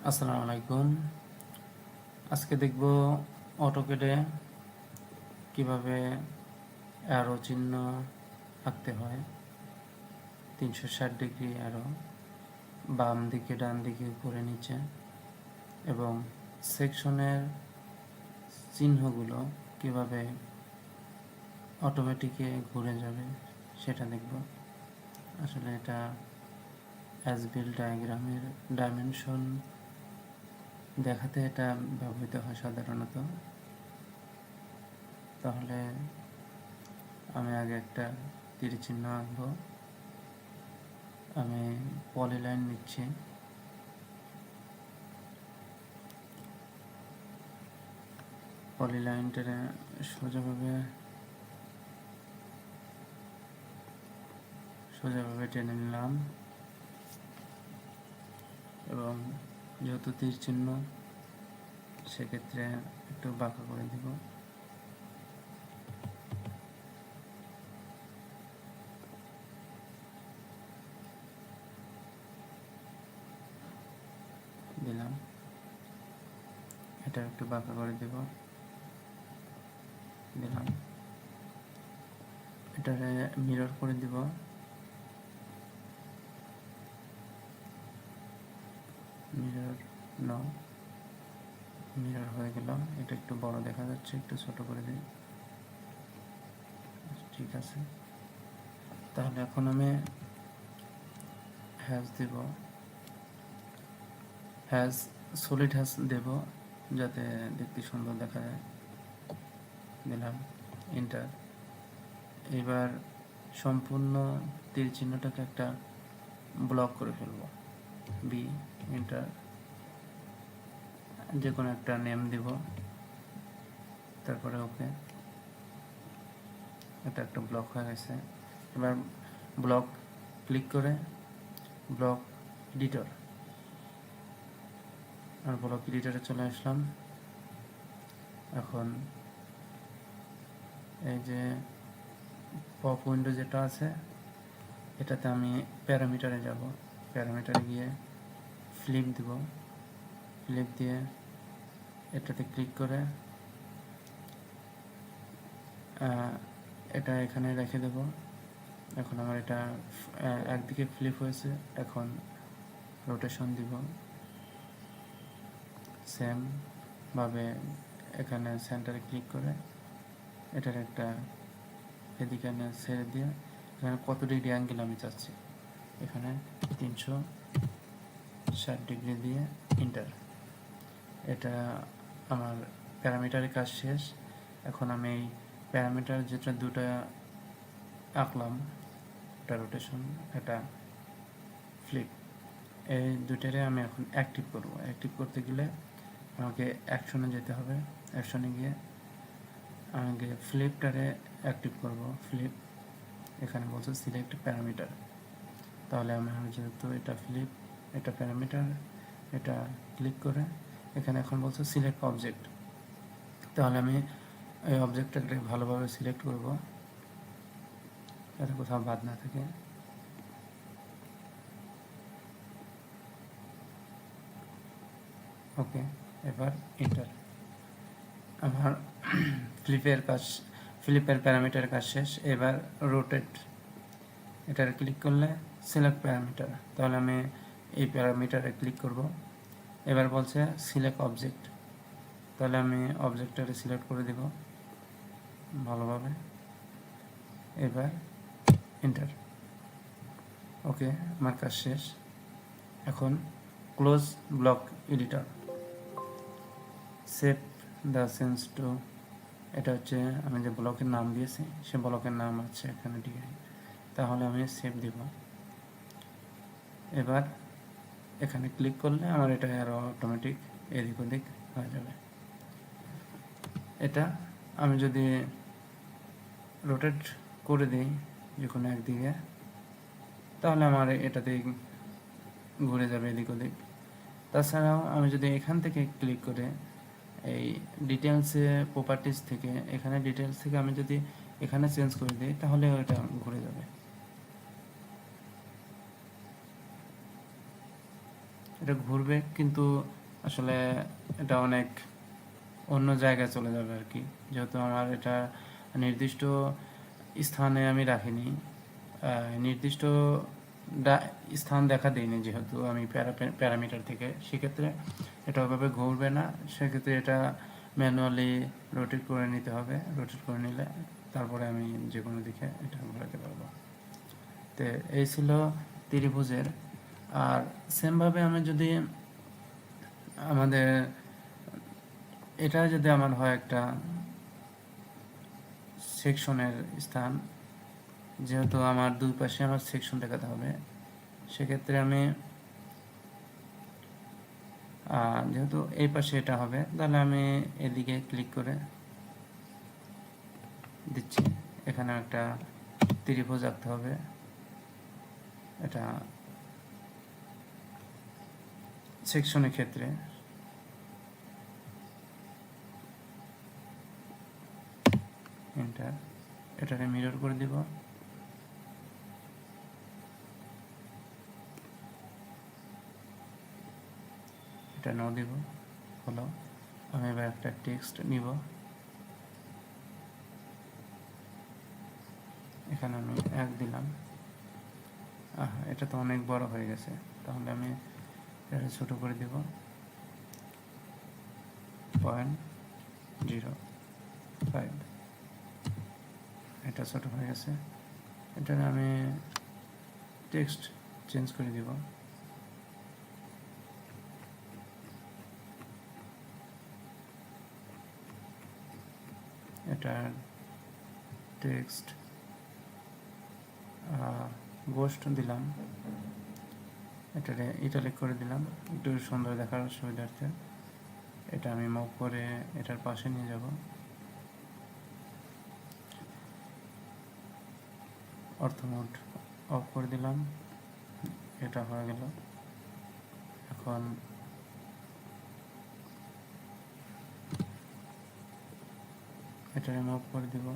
আসসালামু আলাইকুম। আজকে দেখব অটোকেডে কিভাবে অ্যারো চিহ্ন আঁকতে হয়। 360 ডিগ্রি অ্যারো, বাম দিকে ডান দিকে উপরে নিচে, এবং সেকশনের চিহ্নগুলো কিভাবে অটোমেটিকে ঘুরে যাবে সেটা দেখব। আসলে এটা অ্যাজ বিল্ড ডায়াগ্রামের ডাইমেনশন দেখাতে এটা ব্যবহৃত হয় সাধারণত। তাহলে আমি আগে একটা তীর চিহ্ন আঁকবো। আমি পলিলাইন নিচ্ছি। পলিলাইনটা সোজাভাবে টেনে নিলাম, এবং যেহেতু তীর চিহ্ন সেক্ষেত্রে একটু বাঁকা করে দিব। দিলাম, এটা একটু বাঁকা করে দিব। দিলাম, এটারে মিরর করে দিব। মিরর নো, মিরর হয়ে গেল। এটা একটু বড় দেখা যাচ্ছে, একটু ছোট করে দিই। ঠিক আছে, তাহলে এখন আমি হ্যাশ দেব। হ্যাশ সলিড হ্যাশ দেব যাতে দেখতে সুন্দর দেখা যায়। দিলাম, এন্টার। এবার সম্পূর্ণ তীর চিহ্নটাকে একটা ব্লক করে ফেলবো। B, enter. যে কোনো একটা নেম দিব, তারপরে ওকে। এটা একটা ব্লক হয়ে গেছে। এবার ব্লক ক্লিক করে ব্লক এডিটর, আর ব্লক এডিটরে চলে আসলাম। এখন এই যে পপ উইন্ডো যেটা আছে এটাতে আমি প্যারামিটারে যাব। প্যারামিটারে গিয়ে ফ্লিপ দিব। ফ্লিপ দিয়ে এটাতে ক্লিক করে এটা এখানে রেখে দেব। এখন আমার এটা একদিকে ফ্লিপ হয়েছে, এখন রোটেশন দিব। সেম ভাবে এখানে সেন্টারে ক্লিক করে এটার একটা এদিকে ছেড়ে দিয়ে এখানে কত ডিগ্রি অ্যাঙ্গেল আমি চাচ্ছি, এখানে 360 ডিগ্রি দিয়ে এন্টার। এটা আমার প্যারামিটারের কাজ শেষ। এখন আমি এই প্যারামিটার যেটা দুটো আঁকলাম, এটা রোটেশন, এটা ফ্লিপ, এই দুটারে আমি এখন অ্যাক্টিভ করব। অ্যাক্টিভ করতে গেলে আমাকে অ্যাকশনে যেতে হবে। অ্যাকশনে গিয়ে আগে ফ্লিপটারে অ্যাক্টিভ করব। ফ্লিপ, এখানে বলছে সিলেক্ট প্যারামিটার। তাহলে আমি যেহেতু এটা ফ্লিপ, এটা প্যারামিটার, এটা ক্লিক করে এখানে এখন বলছে সিলেক্ট অবজেক্ট। তাহলে আমি এই অবজেক্টটাকে ভালোভাবে সিলেক্ট করব যাতে কোথাও বাদ না থাকে। ওকে, এবার এন্টার। আমার ফ্লিপের প্যারামিটার কাজ শেষ। এবার রোটেট, এটার ক্লিক করলে সিলেক্ট প্যারামিটার। তাহলে আমি এই প্যারামিটারে ক্লিক করব। এবার বলছে সিলেক্ট অবজেক্ট, তাহলে আমি অবজেক্টটারে সিলেক্ট করে দেব ভালোভাবে। এবার এন্টার। ওকে, আমার কাজ শেষ। এখন close block editor, save the sense two, এটা হচ্ছে আমি যে ব্লকের নাম দিয়েছি সে ব্লকের নাম হচ্ছে এখানে ডিআই। তাহলে আমি সেভ দিব। এবার এখানে ক্লিক করলে আমার এটা আরও অটোমেটিক এদিক ওদিক হয়ে যাবে। এটা আমি যদি রোটেট করে দিই যে কোনো একদিকে, তাহলে আমার এটাতে ঘুরে যাবে এদিক ওদিক। তাছাড়াও আমি যদি এখান থেকে ক্লিক করে এই ডিটেলসে প্রপার্টিস থেকে, এখানে ডিটেলস থেকে আমি যদি এখানে চেঞ্জ করে দিই তাহলে এটা ঘুরে যাবে। এটা ঘুরবে, কিন্তু আসলে এটা অনেক অন্য জায়গায় চলে যাবে আর কি, যেহেতু আমার এটা নির্দিষ্ট স্থানে আমি রাখিনি, নির্দিষ্ট স্থান দেখা দিইনি যেহেতু আমি প্যারামিটার থেকে, সেক্ষেত্রে এটা ওইভাবে ঘুরবে না। সেক্ষেত্রে এটা ম্যানুয়ালি রোটেট করে নিতে হবে। রোটেট করে নিলে তারপরে আমি যে কোনো দিকে এটা ঘোরাতে পারবো। তো এই ছিল ত্রিভুজের। আর সেমভাবে আমি যদি আমাদের এটা যদি আমার হয় একটা সেকশনের স্থান, যেহেতু আমার দুই পাশে আমার সেকশন দেখাতে হবে, সেক্ষেত্রে আমি যেহেতু এই পাশে এটা হবে, তাহলে আমি এদিকে ক্লিক করে দিচ্ছি। এখানে একটা ত্রিভুজ আঁকতে হবে। এটা সেকশনের ক্ষেত্রে এন্টার, এটাকে মিরর করে দিব। এটা ন দিব হলো। আমি এবার একটা টেক্সট নিব, এখানে আমি 1 দিলাম। এটা তো অনেক বড় হয়ে গেছে, তাহলে আমি এটা ছোট করে দিব 0.05। এটা ছোট হয়ে গেছে। এটা আমি টেক্সট চেঞ্জ করে দিব। এটা টেক্সট গোস্ট দিলাম, এটারে ইটালিক করে দিলাম একটু সুন্দর দেখার সুবিধার্থে। এটা আমি মুভ করে এটার পাশে নিয়ে যাব। অর্থ মোড অফ করে দিলাম, এটা হয়ে গেল। এখন এটা মুভ করে দিব।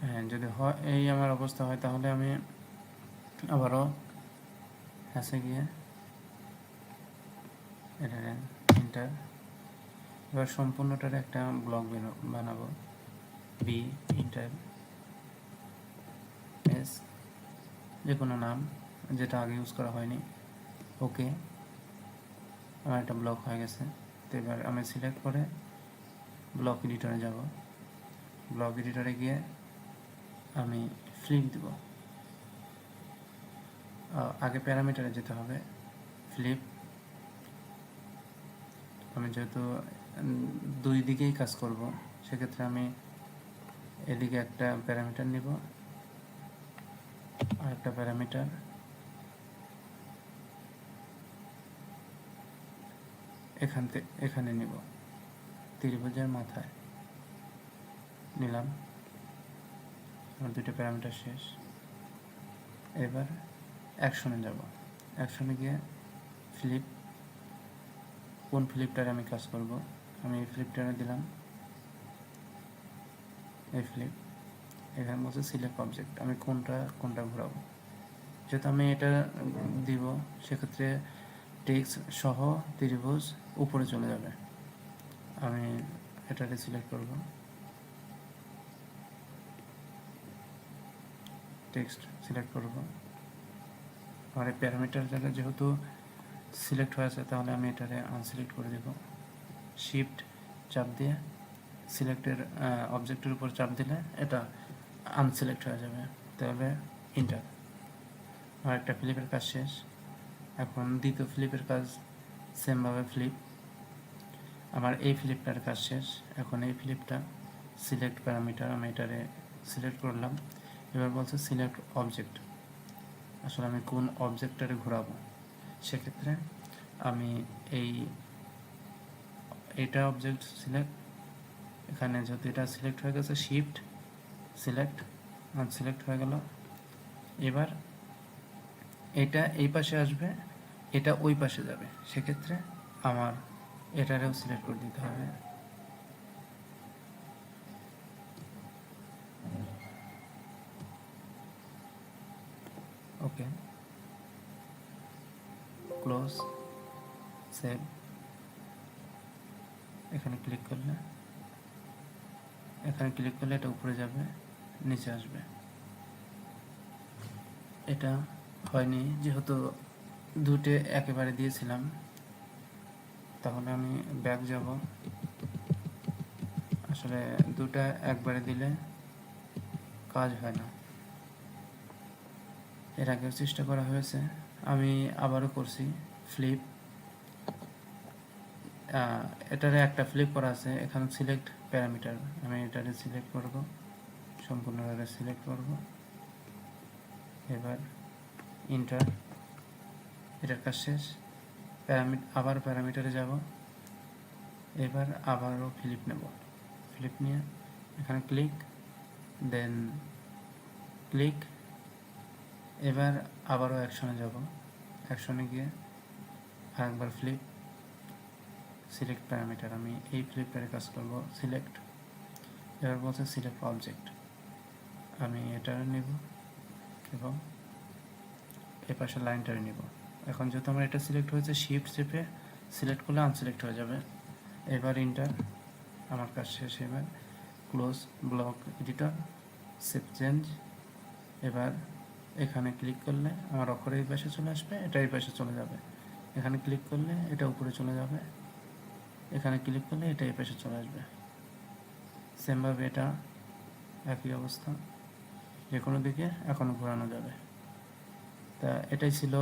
হ্যাঁ, যদি হয় এই আমার অবস্থা হয়, তাহলে আমি আবারও হ্যাসে গিয়ে এটা এন্টার। এবার সম্পূর্ণটার একটা ব্লক বানাবো। বি ইন্টার এস, যে কোনো নাম যেটা আগে ইউজ করা হয়নি। ওকে, আমার একটা ব্লক হয়ে গেছে। তো এবার আমি সিলেক্ট করে ব্লক এডিটরে যাব। ব্লক এডিটরে গিয়ে আমি ফ্লিপ দেব। আগে প্যারামিটারে যেতে হবে, ফ্লিপ। আমি যেহেতু দুই দিকেই কাজ করব, সেক্ষেত্রে আমি এদিকে একটা প্যারামিটার নিব, আর একটা প্যারামিটার এখানে নিব, ত্রিভুজের মাথায় নিলাম। আমার দুটো প্যারামিটার শেষ। এবার অ্যাকশনে যাব। অ্যাকশনে গিয়ে ফ্লিপ, কোন ফ্লিপটারে আমি কাজ করব, আমি এই ফ্লিপটারে দিলাম, এই ফ্লিপ। এখানে বলছে সিলেক্ট অবজেক্ট, আমি কোনটা ঘোরাবো। যেহেতু আমি এটা দিব, সেক্ষেত্রে টেক্সট সহ ত্রিভুজ উপরে চলে যাবে। আমি এটাকে সিলেক্ট করব, টেক্সট সিলেক্ট করব। আমার এই প্যারামিটার জায়গায় যেহেতু সিলেক্ট হয়েছে, তাহলে আমি এটারে আনসিলেক্ট করে দেব। শিফট চাপ দিয়ে সিলেক্টের অবজেক্টের উপর চাপ দিলে এটা আনসিলেক্ট হয়ে যাবে। তাহলে ইন্টার। আমার একটা ফ্লিপের কাজ শেষ। এখন দ্বিতীয় ফ্লিপের কাজ সেমভাবে ফ্লিপ। আমার এই ফ্লিপটার কাজ শেষ। এখন এই ফ্লিপটা সিলেক্ট প্যারামিটার, আমি এটারে সিলেক্ট করলাম। এবার বলছে সিলেক্ট অবজেক্ট, আসলে আমি কোন অবজেক্টটারে ঘোরাবো। সেক্ষেত্রে আমি এইটা অবজেক্ট সিলেক্ট, এখানে যেহেতু এটা সিলেক্ট হয়ে গেছে, শিফট সিলেক্ট, আনসিলেক্ট হয়ে গেল। এবার এটা এই পাশে আসবে, এটা ওই পাশে যাবে, সেক্ষেত্রে আমার এটারেও সিলেক্ট করে দিতে হবে। ওকে, ক্লোজ, সেভ। এখানে ক্লিক করলে এটা উপরে যাবে, নিচে আসবে। এটা হয়নি যেহেতু দুটো একেবারে দিয়েছিলাম, তাহলে আমি ব্যাক যাব। আসলে দুটা একবারে দিলে কাজ হয় না। এর আগেও চেষ্টা করা হয়েছে, আমি আবারও করছি ফ্লিপ। এটারে একটা ফ্লিপ করা আছে, এখানে সিলেক্ট প্যারামিটার, আমি এটারে সিলেক্ট করব, সম্পূর্ণভাবে সিলেক্ট করব। এবার ইন্টার, এটার কাজ শেষ। আবার প্যারামিটারে যাব, এবার আবারও ফ্লিপ নেব। ফ্লিপ নিয়ে এখানে ক্লিক, দেন ক্লিক। এবার আবারও অ্যাকশনে যাব, অ্যাকশনে গিয়ে আরেকবার ফ্লিপ, সিলেক্ট প্যারামিটার, আমি এই ফ্লিপটারে কাজ করব, সিলেক্ট। এবার বলছে সিলেক্ট অবজেক্ট, আমি এটা নেব এবং এই পাশে লাইনটারে নেব। এখন যেহেতু আমার এটা সিলেক্ট হয়েছে, শিফট চেপে সিলেক্ট করলে আনসিলেক্ট হয়ে যাবে। এবার ইন্টার, আমার কাজ শেষ। এবার close block editor, save change. এবার এখানে ক্লিক করলে আমার অক্ষর এই পাশে চলে আসবে, এটা এই পাশে চলে যাবে। এখানে ক্লিক করলে এটা উপরে চলে যাবে, এখানে ক্লিক করলে এটা এই পাশে চলে আসবে। সেমভাবে এটা একই অবস্থা, যে কোনো দিকে এখনও ঘোরানো যাবে। তা এটাই ছিল